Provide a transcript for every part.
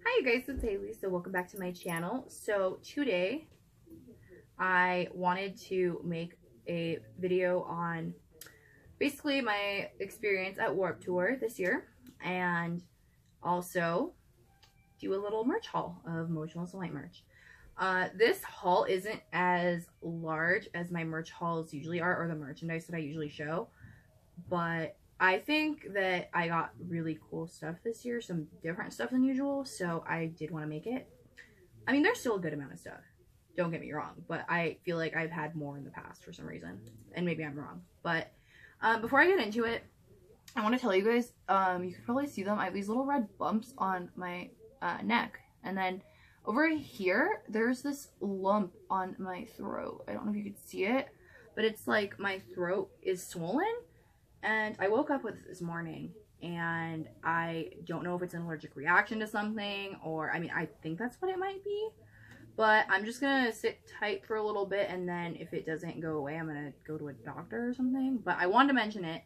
Hi you guys, it's Hailey. So welcome back to my channel. So today I wanted to make a video on basically my experience at Warped Tour this year and also do a little merch haul of Motionless White merch. This haul isn't as large as my merch hauls usually are, or the merchandise that I usually show, but I think that I got really cool stuff this year, some different stuff than usual, so I did want to make it. I mean, there's still a good amount of stuff, don't get me wrong, but I feel like I've had more in the past for some reason, and maybe I'm wrong. But before I get into it, I want to tell you guys, you can probably see them, I have these little red bumps on my neck, and then over here, there's this lump on my throat. I don't know if you can see it, but it's like my throat is swollen. And I woke up with it this morning, and I don't know if it's an allergic reaction to something, or, I mean, I think that's what it might be. But I'm just gonna sit tight for a little bit, and then if it doesn't go away, I'm gonna go to a doctor or something. But I wanted to mention it,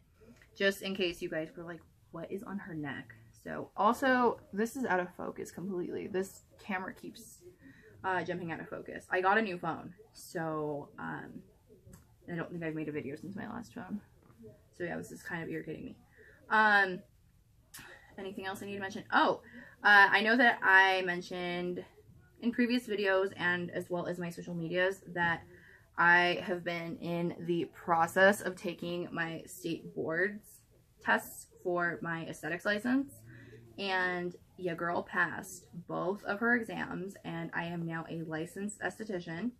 just in case you guys were like, what is on her neck? So, also, this is out of focus completely. This camera keeps jumping out of focus. I got a new phone, so, I don't think I've made a video since my last phone. So yeah, this is kind of irritating me. Anything else I need to mention? Oh, I know that I mentioned in previous videos and as well as my social medias that I have been in the process of taking my state boards tests for my aesthetics license. And yeah, girl passed both of her exams, and I am now a licensed esthetician.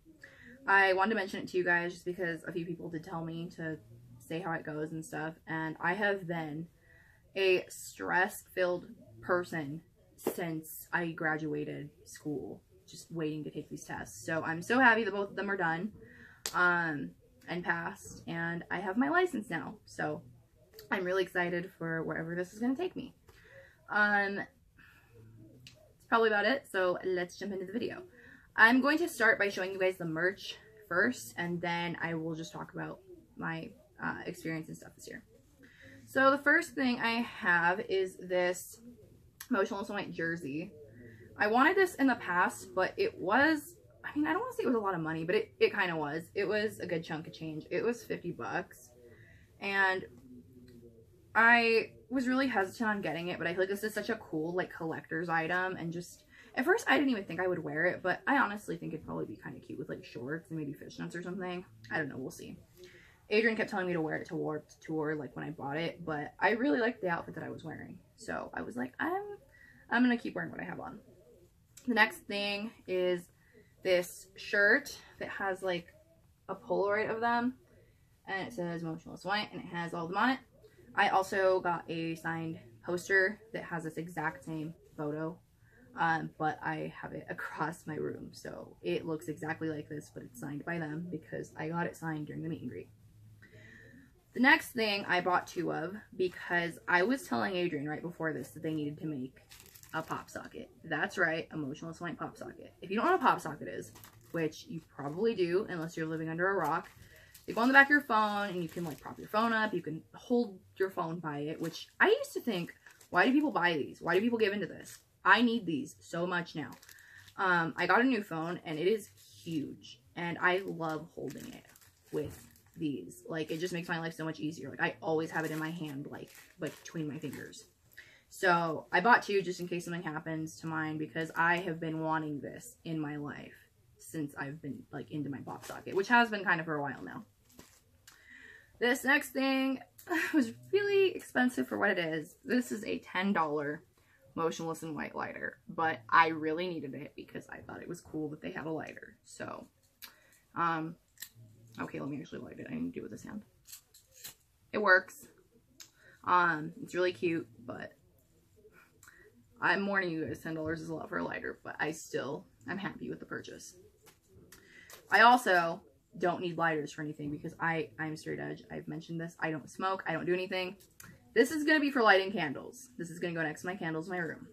I wanted to mention it to you guys just because a few people did tell me to say how it goes and stuff, and I have been a stress-filled person since I graduated school, just waiting to take these tests. So I'm so happy that both of them are done and passed, and I have my license now, so I'm really excited for wherever this is going to take me. That's probably about it, so let's jump into the video. I'm going to start by showing you guys the merch first, and then I will just talk about my experience and stuff this year. So the first thing I have is this Motionless White jersey. I wanted this in the past, but it was, I mean, I don't want to say it was a lot of money, but it kind of was. It was a good chunk of change. It was 50 bucks. And I was really hesitant on getting it, but I feel like this is such a cool, like, collector's item, and just, at first I didn't even think I would wear it, but I honestly think it'd probably be kind of cute with, like, shorts and maybe fishnets or something. I don't know, we'll see. Adrian kept telling me to wear it to Warped Tour, like, when I bought it, but I really liked the outfit that I was wearing. So I was like, I'm gonna keep wearing what I have on. The next thing is this shirt that has, like, a Polaroid of them, and it says Motionless White, and it has all of them on it. I also got a signed poster that has this exact same photo, but I have it across my room, so it looks exactly like this, but it's signed by them because I got it signed during the meet and greet. The next thing I bought two of because I was telling Adrian right before this that they needed to make a pop socket. That's right, a Motionless White pop socket. If you don't know what a pop socket is, which you probably do unless you're living under a rock, they go on the back of your phone and you can, like, prop your phone up. You can hold your phone by it, which I used to think, why do people buy these? Why do people give into this? I need these so much now. I got a new phone and it is huge, and I love holding it with these. Like, it just makes my life so much easier. Like, I always have it in my hand, like between my fingers. So I bought two just in case something happens to mine, because I have been wanting this in my life since I've been, like, into my pop socket, which has been kind of for a while now. This next thing was really expensive for what it is. This is a $10 Motionless and White lighter, but I really needed it because I thought it was cool that they had a lighter. So, okay, let me actually light it. I need to do it with this hand. It works. It's really cute, but I'm warning you guys, $10 is a lot for a lighter, but I'm happy with the purchase. I also don't need lighters for anything because I'm straight edge. I've mentioned this. I don't smoke. I don't do anything. This is going to be for lighting candles. This is going to go next to my candles in my room.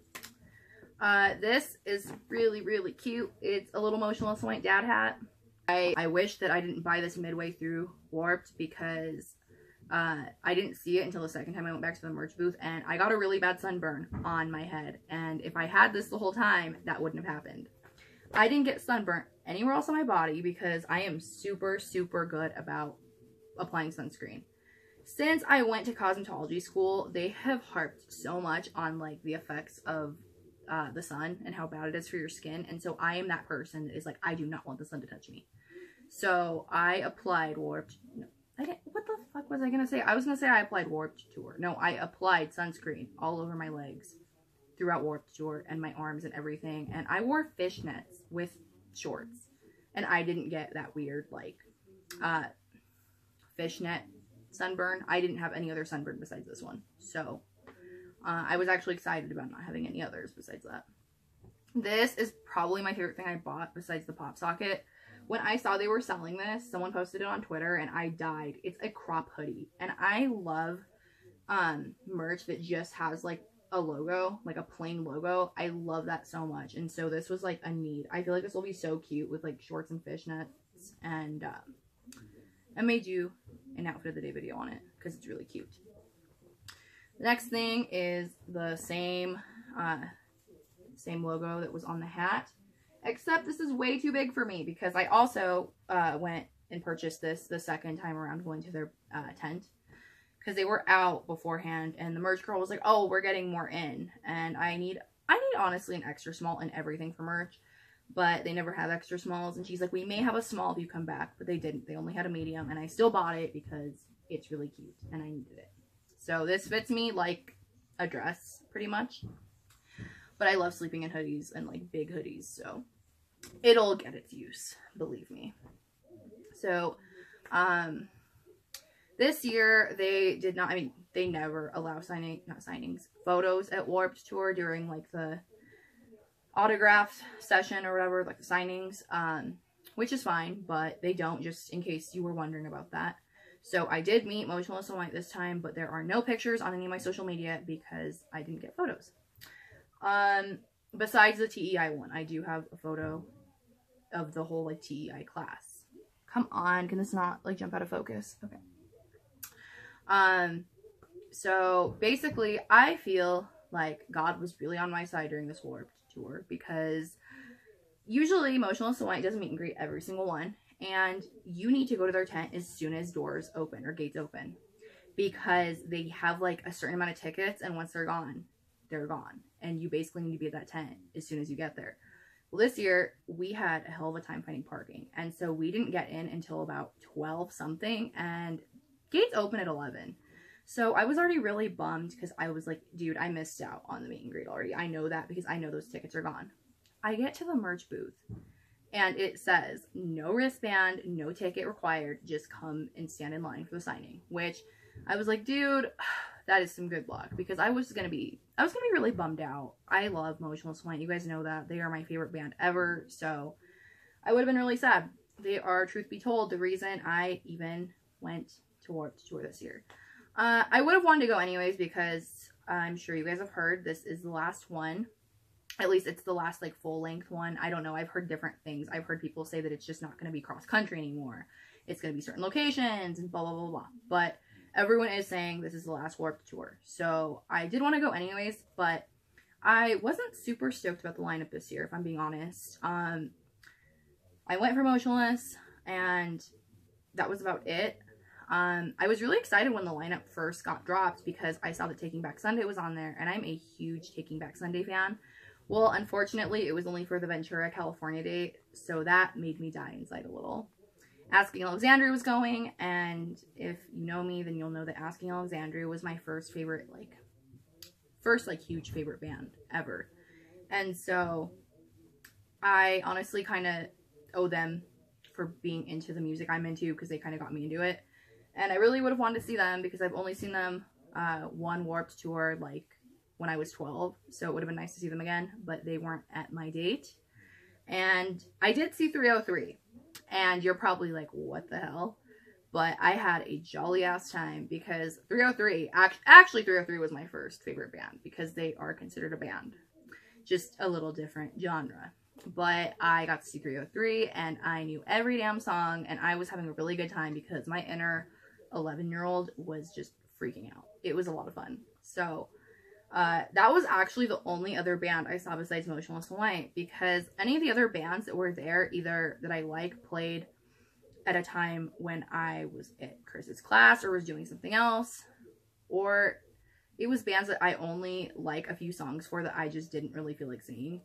This is really, really cute. It's a little Motionless White dad hat. I wish that I didn't buy this midway through Warped because I didn't see it until the second time I went back to the merch booth, and I got a really bad sunburn on my head. And if I had this the whole time, that wouldn't have happened. I didn't get sunburnt anywhere else on my body because I am super, super good about applying sunscreen. Since I went to cosmetology school, they have harped so much on like the effects of the sun and how bad it is for your skin. And so I am that person that is like, I do not want the sun to touch me. So I applied what the fuck was I gonna say? I was gonna say I applied Warped Tour. No, I applied sunscreen all over my legs throughout Warped Tour and my arms and everything. And I wore fishnets with shorts. And I didn't get that weird, like, fishnet sunburn. I didn't have any other sunburn besides this one. So, I was actually excited about not having any others besides that. This is probably my favorite thing I bought besides the pop socket. When I saw they were selling this, someone posted it on Twitter and I died. It's a crop hoodie. And I love merch that just has like a logo, like a plain logo. I love that so much. And so this was like a need. I feel like this will be so cute with like shorts and fishnets. And I made you an outfit of the day video on it because it's really cute. The next thing is the same logo that was on the hat. Except this is way too big for me because I also went and purchased this the second time around going to their tent. Because they were out beforehand and the merch girl was like, oh, we're getting more in. And I need honestly an extra small in everything for merch. But they never have extra smalls. And she's like, we may have a small if you come back. But they didn't. They only had a medium. And I still bought it because it's really cute. And I needed it. So this fits me like a dress pretty much. But I love sleeping in hoodies and like big hoodies. So it'll get its use. Believe me. So, this year, they did not, I mean, they never allow photos at Warped Tour during, like, the autograph session or whatever, like, the signings, which is fine, but they don't, just in case you were wondering about that. So, I did meet Motionless and White this time, but there are no pictures on any of my social media because I didn't get photos. Besides the TEI one, I do have a photo of the whole, like, TEI class. Come on, can this not, like, jump out of focus? Okay. So basically I feel like God was really on my side during this Warped Tour because usually Motionless and White does meet and greet every single one, and you need to go to their tent as soon as doors open or gates open because they have like a certain amount of tickets, and once they're gone, and you basically need to be at that tent as soon as you get there. Well, this year we had a hell of a time finding parking, and so we didn't get in until about 12 something, and gates open at 11. So I was already really bummed because I was like, dude, I missed out on the meet and greet already. I know that because I know those tickets are gone. I get to the merch booth and it says no wristband, no ticket required. Just come and stand in line for the signing, which I was like, dude, that is some good luck because I was going to be really bummed out. I love Motionless White. You guys know that. They are my favorite band ever. So I would have been really sad. They are, truth be told, the reason I even went to Warped Tour this year. I would have wanted to go anyways because I'm sure you guys have heard this is the last one. At least it's the last like full length one. I don't know. I've heard different things. I've heard people say that it's just not going to be cross country anymore. It's going to be certain locations and blah, blah, blah, blah. But everyone is saying this is the last Warped Tour. So I did want to go anyways, but I wasn't super stoked about the lineup this year, if I'm being honest. I went for Motionless and that was about it. I was really excited when the lineup first got dropped because I saw that Taking Back Sunday was on there, and I'm a huge Taking Back Sunday fan. Well, unfortunately, it was only for the Ventura, California date, so that made me die inside a little. Asking Alexandria was going, and if you know me, then you'll know that Asking Alexandria was my first huge favorite band ever. And so I honestly kind of owe them for being into the music I'm into because they kind of got me into it. And I really would have wanted to see them because I've only seen them one Warped Tour like when I was 12. So it would have been nice to see them again, but they weren't at my date. And I did see 303. And you're probably like, what the hell? But I had a jolly ass time because 303, actually 303 was my first favorite band because they are considered a band. Just a little different genre. But I got to see 303 and I knew every damn song and I was having a really good time because my inner 11-year-old was just freaking out. It was a lot of fun. So that was actually the only other band I saw besides Motionless in White, because any of the other bands that were there, either that I played at a time when I was at Chris's class or was doing something else, or it was bands that I only like a few songs for that I just didn't really feel like singing.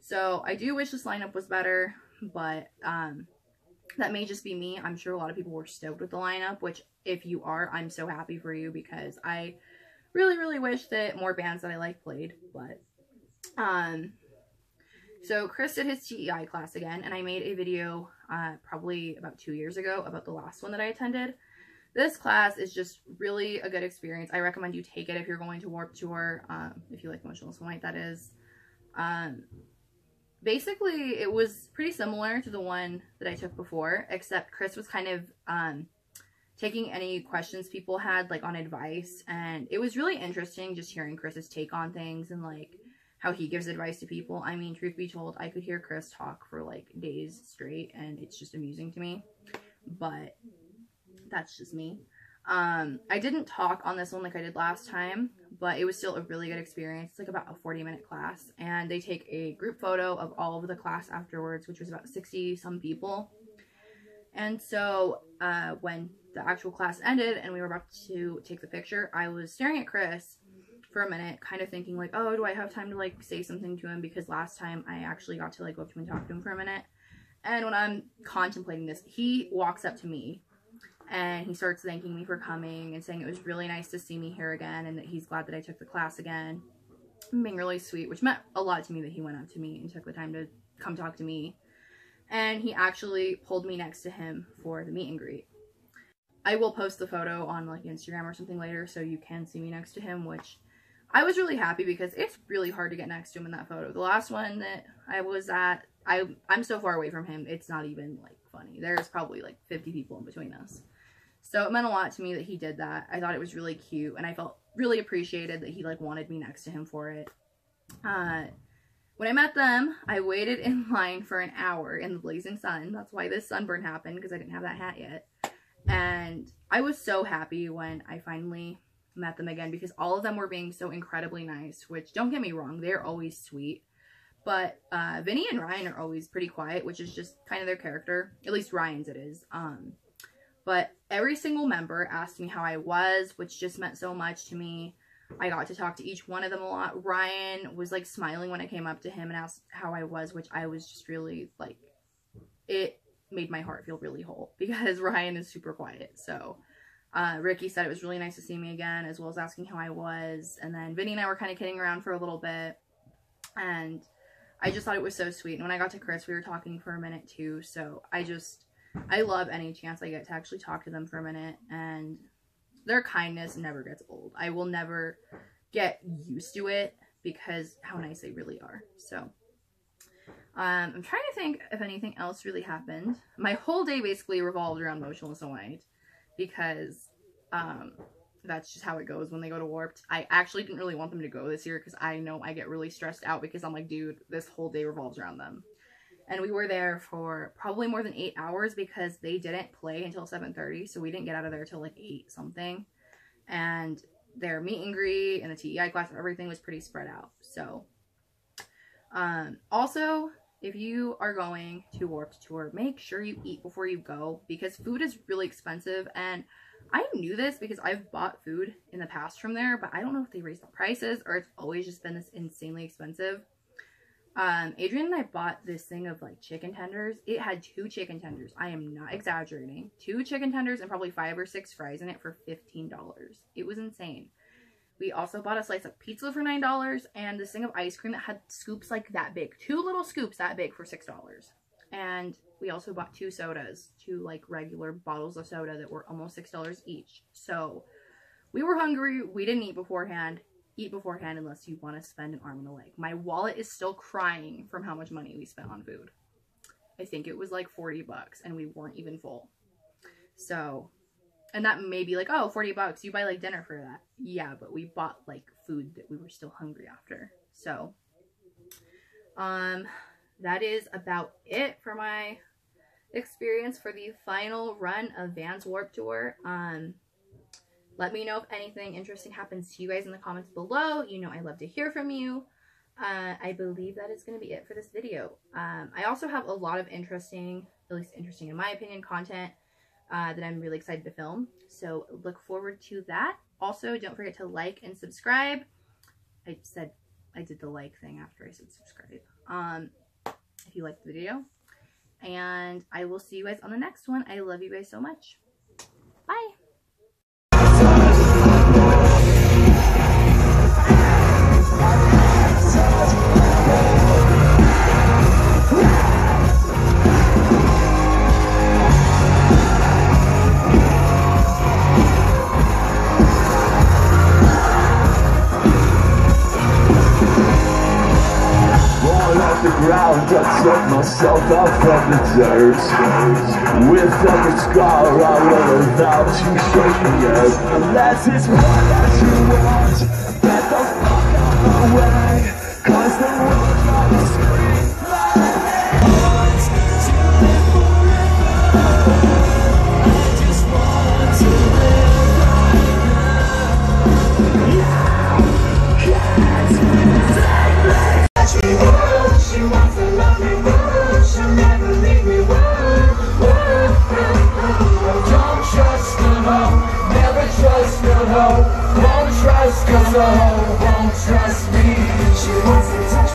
So I do wish this lineup was better, but that may just be me. I'm sure a lot of people were stoked with the lineup, which if you are, I'm so happy for you, because I really, really wish that more bands that I like played. But so Chris did his TEI class again, and I made a video probably about 2 years ago about the last one that I attended. This class is just really a good experience. I recommend you take it if you're going to Warped Tour, if you like Motionless in White, that is. Basically, it was pretty similar to the one that I took before, except Chris was kind of taking any questions people had, like, on advice, and it was really interesting just hearing Chris's take on things and, like, how he gives advice to people. I mean, truth be told, I could hear Chris talk for, like, days straight, and it's just amusing to me, but that's just me. I didn't talk on this one like I did last time, but it was still a really good experience. It's like about a 40-minute class, and they take a group photo of all of the class afterwards, which was about 60 some people. And so when the actual class ended and we were about to take the picture, I was staring at Chris for a minute, kind of thinking like, oh, do I have time to like say something to him, because last time I actually got to like go up to him and talk to him for a minute. And when I'm contemplating this, he walks up to me and he starts thanking me for coming and saying it was really nice to see me here again, and that he's glad that I took the class again. Being really sweet, which meant a lot to me that he went up to me and took the time to come talk to me. And he actually pulled me next to him for the meet and greet. I will post the photo on like Instagram or something later so you can see me next to him, which I was really happy because it's really hard to get next to him in that photo. The last one that I was at, I'm so far away from him, it's not even like funny. There's probably like 50 people in between us. So it meant a lot to me that he did that. I thought it was really cute, and I felt really appreciated that he like wanted me next to him for it. When I met them, I waited in line for an hour in the blazing sun. That's why this sunburn happened, because I didn't have that hat yet. And I was so happy when I finally met them again, because all of them were being so incredibly nice, which, don't get me wrong, they're always sweet. But Vinny and Ryan are always pretty quiet, which is just kind of their character. At least Ryan's it is. But every single member asked me how I was, which just meant so much to me. I got to talk to each one of them a lot. Ryan was like smiling when I came up to him and asked how I was, which I was just really like, it made my heart feel really whole, because Ryan is super quiet. So Ricky said it was really nice to see me again, as well as asking how I was. And then Vinny and I were kind of kidding around for a little bit, and I just thought it was so sweet. And when I got to Chris, we were talking for a minute too. So I love any chance I get to actually talk to them for a minute, and their kindness never gets old. I will never get used to it, because how nice they really are. So I'm trying to think if anything else really happened. My whole day basically revolved around Motionless in White, because that's just how it goes when they go to Warped. I actually didn't really want them to go this year, because I know I get really stressed out, because I'm like, dude, this whole day revolves around them. And we were there for probably more than 8 hours, because they didn't play until 7:30, so we didn't get out of there till like 8 something. And their meet and greet and the TEI class, everything was pretty spread out. So also, if you are going to Warped Tour, make sure you eat before you go, because food is really expensive. And I knew this because I've bought food in the past from there, but I don't know if they raised the prices or it's always just been this insanely expensive. Adrian and I bought this thing of like chicken tenders. It had 2 chicken tenders. I am not exaggerating. 2 chicken tenders and probably 5 or 6 fries in it for $15. It was insane. We also bought a slice of pizza for $9 and this thing of ice cream that had scoops like that big. 2 little scoops that big for $6. And we also bought 2 sodas, 2 like regular bottles of soda that were almost $6 each. So we were hungry. We didn't eat beforehand. Eat beforehand unless you want to spend an arm and a leg. My wallet is still crying from how much money we spent on food. I think it was like 40 bucks and we weren't even full. So, and that may be like, oh, 40 bucks, you buy like dinner for that. Yeah, but we bought like food that we were still hungry after. So, that is about it for my experience for the final run of Vans Warped Tour. Let me know if anything interesting happens to you guys in the comments below. You know I love to hear from you. I believe that is going to be it for this video. I also have a lot of interesting, at least interesting in my opinion, content that I'm really excited to film. So look forward to that. Also, don't forget to like and subscribe. I did the like thing after I said subscribe. If you liked the video. And I will see you guys on the next one. I love you guys so much. Bye. I set myself out from the dirt. With every scar I will without you shaking it. Unless it's what that you want, get the fuck out of my way. Cause the world's gonna scream my heart to live forever. I just want to live right now. You can't take me. She wants to love me, but she'll never leave me. Don't trust the hoe, never trust the hoe. Won't trust 'cause the hoe won't trust me. She wants to